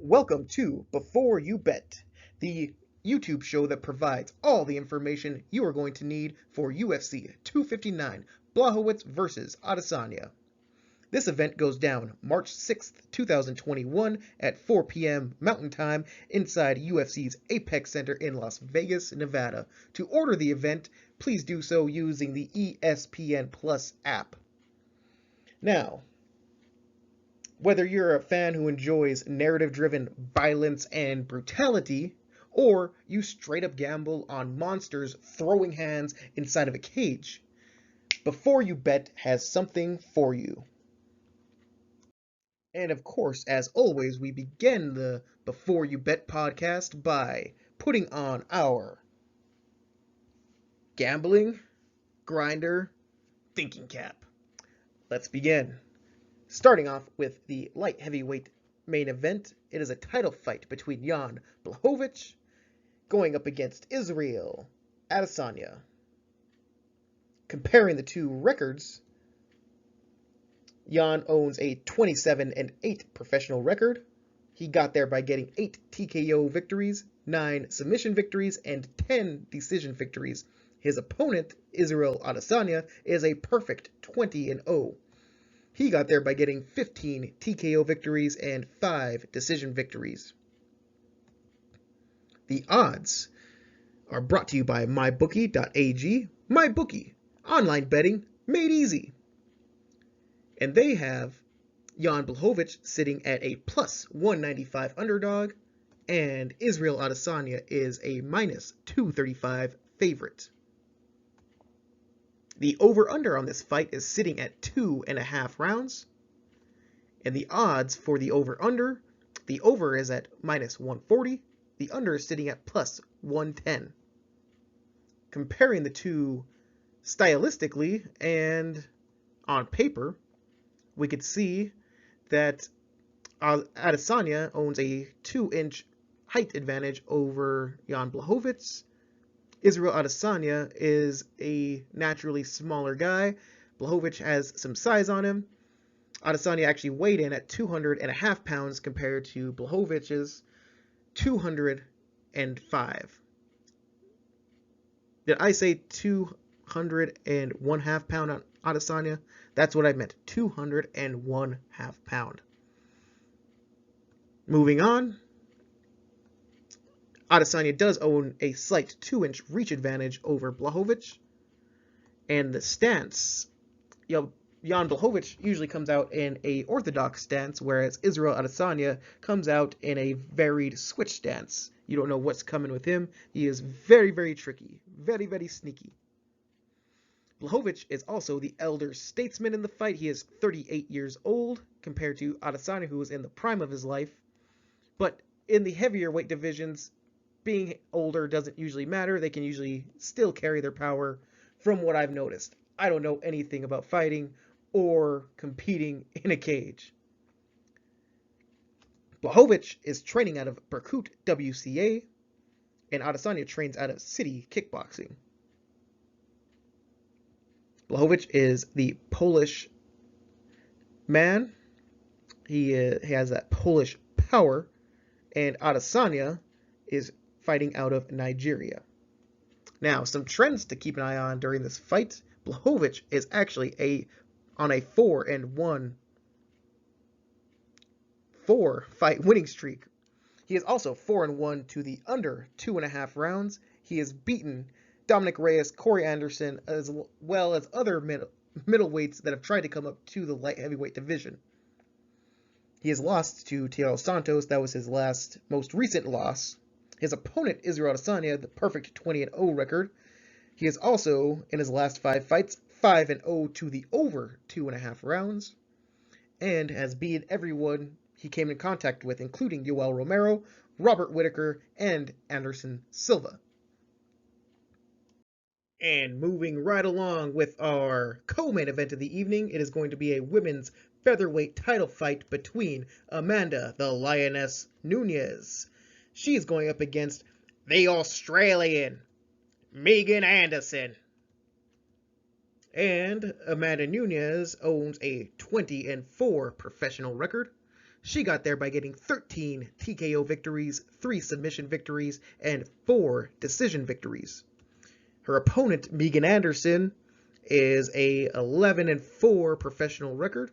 Welcome to Before You Bet, the YouTube show that provides all the information you are going to need for UFC 259 Blachowicz vs. Adesanya. This event goes down March 6th, 2021 at 4 p.m. Mountain Time inside UFC's Apex Center in Las Vegas, Nevada. To order the event, please do so using the ESPN Plus app. Now, whether you're a fan who enjoys narrative-driven violence and brutality, or you straight up gamble on monsters throwing hands inside of a cage, Before You Bet has something for you. And of course, as always, we begin the Before You Bet podcast by putting on our gambling grinder thinking cap. Let's begin. Starting off with the light heavyweight main event, it is a title fight between Jan Blachowicz going up against Israel Adesanya. Comparing the two records, Jan owns a 27-8 professional record. He got there by getting 8 TKO victories, 9 submission victories, and 10 decision victories. His opponent, Israel Adesanya, is a perfect 20-0. He got there by getting 15 TKO victories and 5 decision victories. The odds are brought to you by mybookie.ag. MyBookie, online betting made easy. And they have Jan Blachowicz sitting at a plus 195 underdog, and Israel Adesanya is a minus 235 favorite. The over-under on this fight is sitting at 2.5 rounds. And the odds for the over-under, the over is at minus 140. The under is sitting at plus 110. Comparing the two stylistically and on paper, we could see that Adesanya owns a 2-inch height advantage over Jan Blachowicz. Israel Adesanya is a naturally smaller guy. Blachowicz has some size on him. Adesanya actually weighed in at 200.5 pounds compared to Blachowicz's 205. Did I say 201.5 pound on Adesanya? That's what I meant. 201.5 pound. Moving on. Adesanya does own a slight 2-inch reach advantage over Blachowicz. And the stance, Jan Blachowicz usually comes out in a orthodox stance, whereas Israel Adesanya comes out in a varied switch stance. You don't know what's coming with him. He is very, very tricky. Very, very sneaky. Blachowicz is also the elder statesman in the fight. He is 38 years old compared to Adesanya, who is in the prime of his life. But in the heavier weight divisions, being older doesn't usually matter. They can usually still carry their power from what I've noticed. I don't know anything about fighting or competing in a cage. Blachowicz is training out of Berkut WCA, and Adesanya trains out of City Kickboxing. Blachowicz is the Polish man. He has that Polish power, and Adesanya is fighting out of Nigeria. Now, some trends to keep an eye on during this fight. Blachowicz is actually on a 4-1 fight winning streak. He is also 4-1 to the under 2.5 rounds. He has beaten Dominic Reyes, Corey Anderson, as well as other middleweights that have tried to come up to the light heavyweight division. He has lost to Thiago Santos. That was his most recent loss. His opponent, Israel Adesanya, the perfect 20-0 record. He is also, in his last 5 fights, 5-0 to the over 2.5 rounds, and has beaten everyone he came in contact with, including Yoel Romero, Robert Whittaker, and Anderson Silva. And moving right along with our co-main event of the evening, it is going to be a women's featherweight title fight between Amanda the Lioness Nunes. She's going up against the Australian Megan Anderson. And Amanda Nunes owns a 20-4 professional record. She got there by getting 13 TKO victories, 3 submission victories, and 4 decision victories. Her opponent, Megan Anderson, is a 11-4 professional record.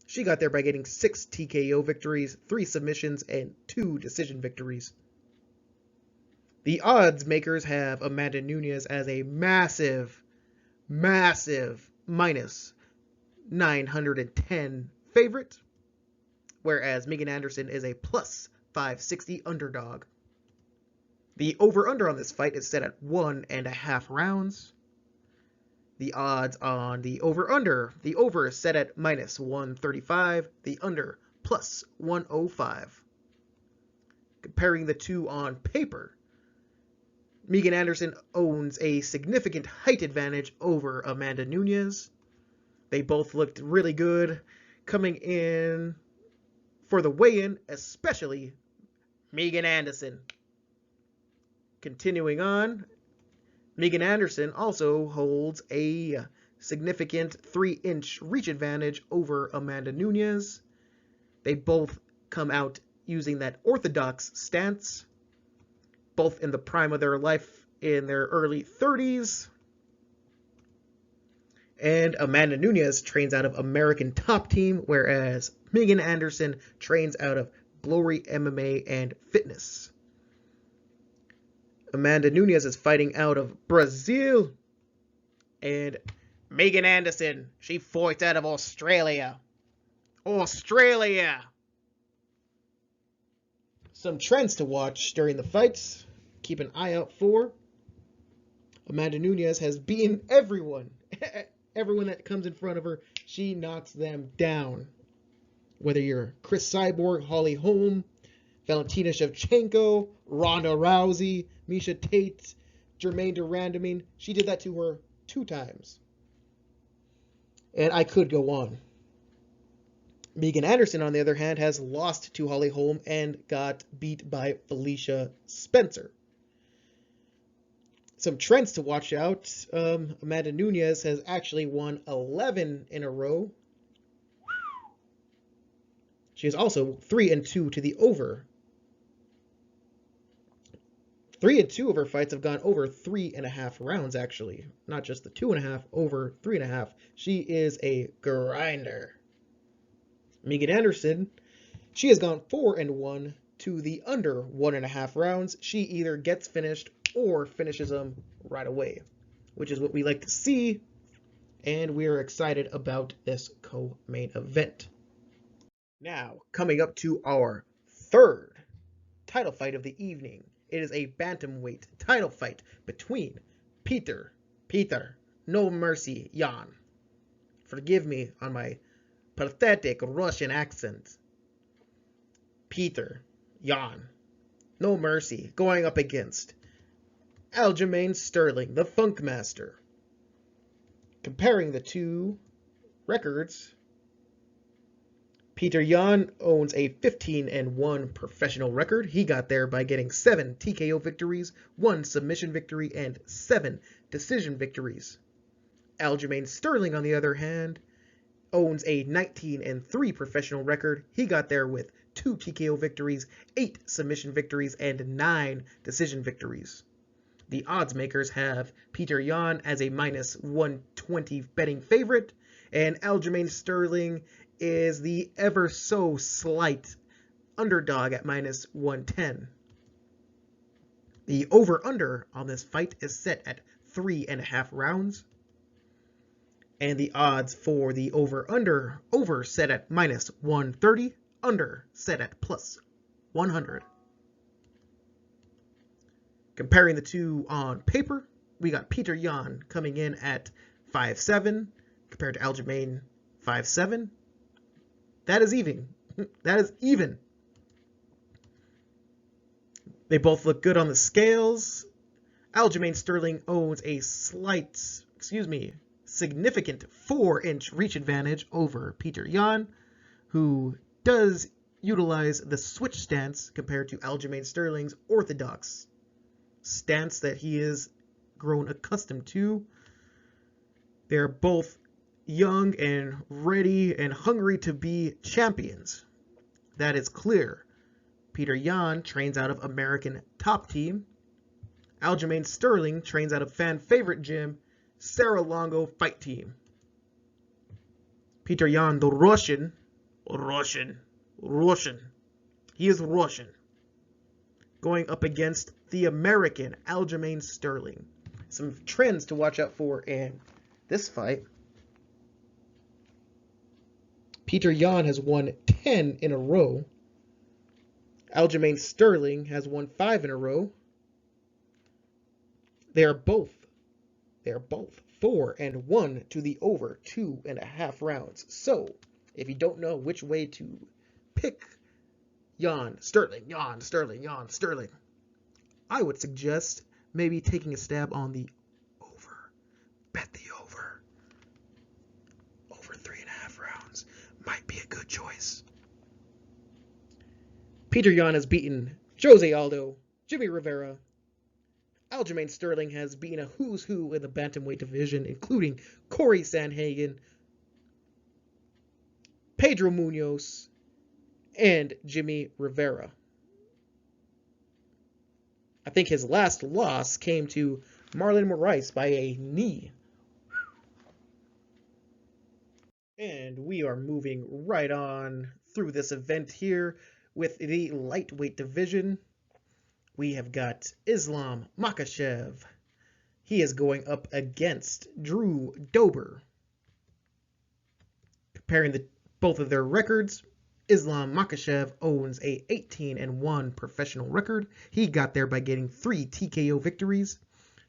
She got there by getting 6 TKO victories, 3 submissions, and 2 decision victories. The odds makers have Amanda Nunes as a massive minus 910 favorite, whereas Megan Anderson is a plus 560 underdog. The over-under on this fight is set at 1.5 rounds. The odds on the over-under, the over is set at minus 135, the under plus 105. Comparing the two on paper, Megan Anderson owns a significant height advantage over Amanda Nunes. They both looked really good coming in for the weigh-in, especially Megan Anderson. Continuing on, Megan Anderson also holds a significant 3-inch reach advantage over Amanda Nunes. They both come out using that orthodox stance, both in the prime of their life in their early 30s. And Amanda Nunes trains out of American Top Team, whereas Megan Anderson trains out of Glory MMA and Fitness. Amanda Nunes is fighting out of Brazil. And Megan Anderson, she fights out of Australia. Some trends to watch during the fights. Keep an eye out for. Amanda Nunes has beaten everyone. Everyone that comes in front of her, she knocks them down. Whether you're Chris Cyborg, Holly Holm, Valentina Shevchenko, Ronda Rousey, Miesha Tate, Germaine de Randamie, she did that to her 2 times. And I could go on. Megan Anderson, on the other hand, has lost to Holly Holm and got beat by Felicia Spencer. Some trends to watch out. Amanda Nunes has actually won 11 in a row. She is also 3-2 to the over. 3 and 2 of her fights have gone over 3.5 rounds, actually. Not just the 2.5, over 3.5. She is a grinder. Megan Anderson, she has gone 4-1 to the under 1.5 rounds. She either gets finished or finishes them right away, which is what we like to see, and we're excited about this co-main event. Now, coming up to our third title fight of the evening. It is a bantamweight title fight between Peter, No Mercy, Yan. Forgive me on my pathetic Russian accent. Peter, Yan, No Mercy, going up against Aljamain Sterling, the Funk Master. Comparing the two records, Peter Yan owns a 15-1 professional record. He got there by getting 7 TKO victories, 1 submission victory, and 7 decision victories. Aljamain Sterling, on the other hand, owns a 19-3 professional record. He got there with 2 TKO victories, 8 submission victories, and 9 decision victories. The odds makers have Peter Yan as a minus 120 betting favorite, and Aljamain Sterling is the ever so slight underdog at minus 110. The over-under on this fight is set at 3.5 rounds. And the odds for the over-under, over set at minus 130, under set at plus 100. Comparing the two on paper, we got Peter Yan coming in at 5'7", compared to Aljamain 5'7". That is even. That is even. They both look good on the scales. Aljamain Sterling owns a significant 4-inch reach advantage over Peter Yan, who does utilize the switch stance compared to Aljamain Sterling's orthodox stance that he is grown accustomed to. They're both young and ready and hungry to be champions. That is clear. Peter Yan trains out of American Top Team. Aljamain Sterling trains out of fan favorite gym, Sarah Longo Fight Team. Peter Yan, the Russian. He is Russian. Going up against the American Aljamain Sterling. Some trends to watch out for in this fight. Peter Yan has won 10 in a row. Aljamain Sterling has won 5 in a row. They are both 4-1 to the over 2.5 rounds. So, if you don't know which way to pick Yan Sterling, I would suggest maybe taking a stab on the over. Bet the over. Over 3.5 rounds might be a good choice. Peter Yan has beaten Jose Aldo, Jimmy Rivera. Aljamain Sterling has beaten a who's who in the bantamweight division, including Corey Sanhagen, Pedro Munoz, and Jimmy Rivera. I think his last loss came to Marlon Moraes by a knee. And we are moving right on through this event here with the lightweight division. We have got Islam Makhachev. He is going up against Drew Dober. Comparing both of their records, Islam Makhachev owns a 18-1 professional record. He got there by getting 3 TKO victories,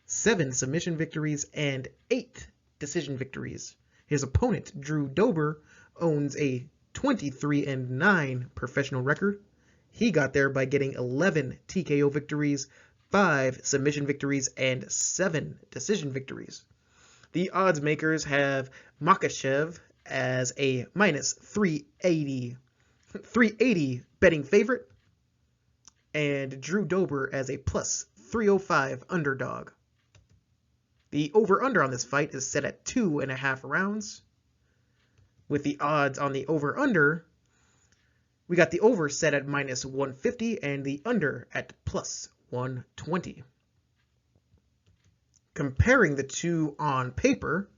7 submission victories, and 8 decision victories. His opponent, Drew Dober, owns a 23-9 professional record. He got there by getting 11 TKO victories, 5 submission victories, and 7 decision victories. The odds makers have Makhachev as a minus 380 betting favorite, and Drew Dober as a plus 305 underdog. The over-under on this fight is set at 2.5 rounds. With the odds on the over-under, we got the over set at minus 150 and the under at plus 120. Comparing the two on paper,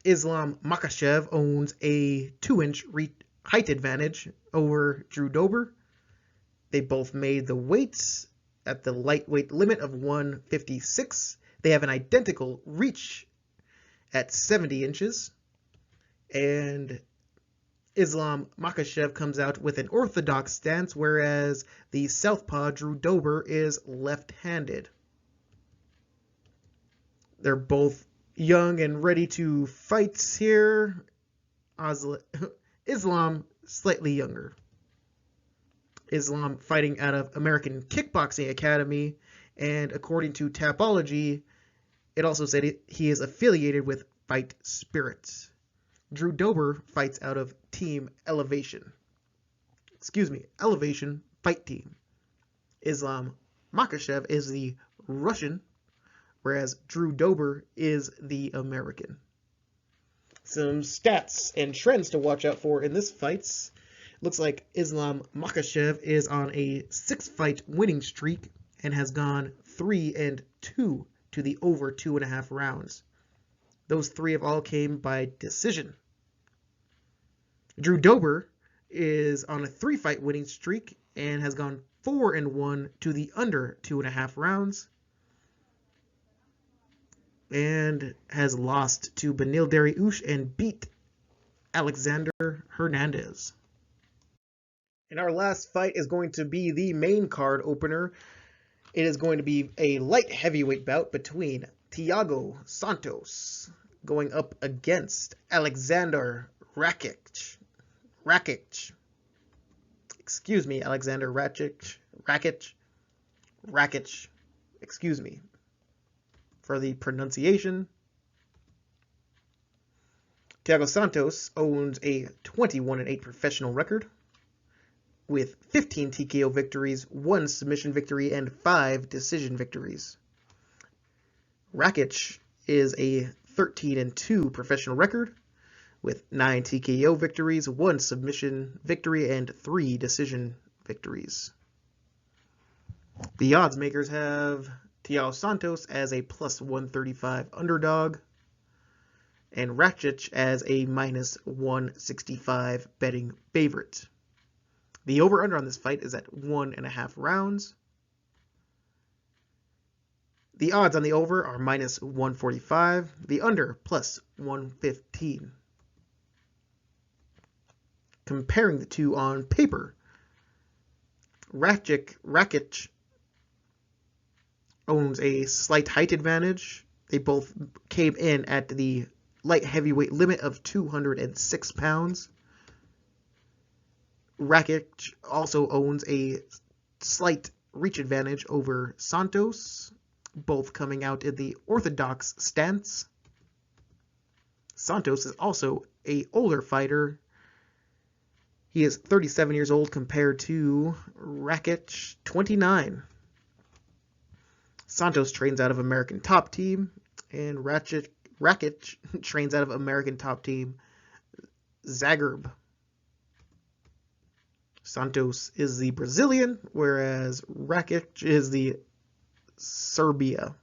Islam Makhachev owns a 2-inch height advantage over Drew Dober. They both made the weights at the lightweight limit of 156. They have an identical reach at 70 inches. And Islam Makhachev comes out with an orthodox stance, whereas the southpaw Drew Dober is left-handed. They're both young and ready to fight here. Islam slightly younger. Islam fighting out of American Kickboxing Academy, and according to Tapology, it also said he is affiliated with Fight Spirits. Drew Dober fights out of Team Elevation. Elevation Fight Team. Islam Makhachev is the Russian, whereas Drew Dober is the American. Some stats and trends to watch out for in this fight. Looks like Islam Makhachev is on a 6-fight winning streak and has gone 3-2 to the over 2.5 rounds. Those 3 have all came by decision. Drew Dober is on a 3-fight winning streak and has gone 4-1 to the under 2.5 rounds, and has lost to Beneil Dariush and beat Alexander Hernandez. And our last fight is going to be the main card opener. It is going to be a light heavyweight bout between Thiago Santos going up against Alexander Rakic. Alexander Rakic. Excuse me for the pronunciation. Thiago Santos owns a 21-8 professional record with 15 TKO victories, 1 submission victory, and 5 decision victories. Rakic is a 13-2 professional record with 9 TKO victories, 1 submission victory, and 3 decision victories. The odds makers have Thiago Santos as a plus 135 underdog and Rakic as a minus 165 betting favorite. The over-under on this fight is at 1.5 rounds. The odds on the over are minus 145, the under plus 115. Comparing the two on paper, Rakic owns a slight height advantage. They both came in at the light heavyweight limit of 206 pounds. Rakic also owns a slight reach advantage over Santos, both coming out in the orthodox stance. Santos is also an older fighter. He is 37 years old compared to Rakic, 29. Santos trains out of American Top Team, and Rakic trains out of American Top Team Zagreb. Santos is the Brazilian, whereas Rakic is the Serbian.